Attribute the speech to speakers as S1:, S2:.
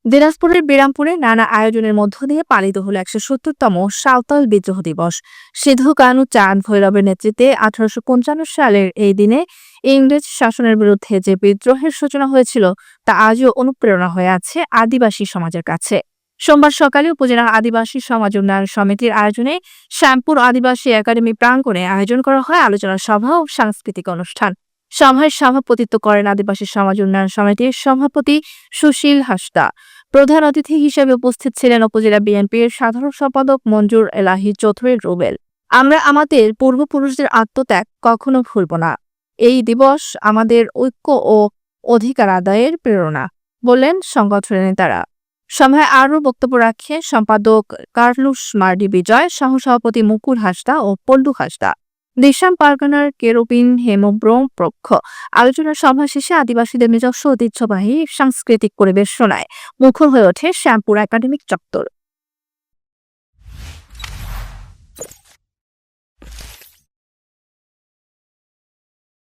S1: দিনাজপুরের বিরামপুরে নানা আয়োজনের মধ্য দিয়ে পালিত হলো ১৭০তম সাঁওতাল বিদ্রোহ দিবস। সিধু কানু চাঁদ ভৈরবের নেতৃত্বে ১৮৫৫ সালের এই দিনে ইংরেজ শাসনের বিরুদ্ধে যে বিদ্রোহের সূচনা হয়েছিল তা আজও অনুপ্রেরণা হয়ে আছে আদিবাসী সমাজের কাছে। সোমবার সকালে উপজেলা আদিবাসী সমাজ উন্নয়ন সমিতির আয়োজনে শ্যামপুর আদিবাসী একাডেমি প্রাঙ্গণে আয়োজন করা হয় আলোচনা সভা ও সাংস্কৃতিক অনুষ্ঠান। সভায় সভাপতিত্ব করেন আদিবাসী সমাজ উন্নয়ন সমিতির সভাপতি সুশীল হাসদা। প্রধান অতিথি হিসেবে উপস্থিত ছিলেন উপজেলা বিএনপির সাধারণ সম্পাদক মঞ্জুর এলাহি চৌধুরী রুবেল। আমরা আমাদের পূর্বপুরুষদের আত্মত্যাগ কখনো ভুলব না। এই দিবস আমাদের ঐক্য ও অধিকার আদায়ের প্রেরণা, বললেন সংগঠনের নেতারা। সভায় আরও বক্তব্য রাখেন সম্পাদক কার্লুস মার্ডি বিজয়, সহসভাপতি মুকুল হাসদা ও পল্লু হাসদা, দেশাম পারগানার কেরুবিন হেমব্রম প্রমুখ। আলোচনা সভা শেষে আদিবাসীদের নিজস্ব ঐতিহ্যবাহী সাংস্কৃতিক পরিবেশনায় মুখর হয়ে ওঠে শ্যামপুর একাডেমিক চত্বর।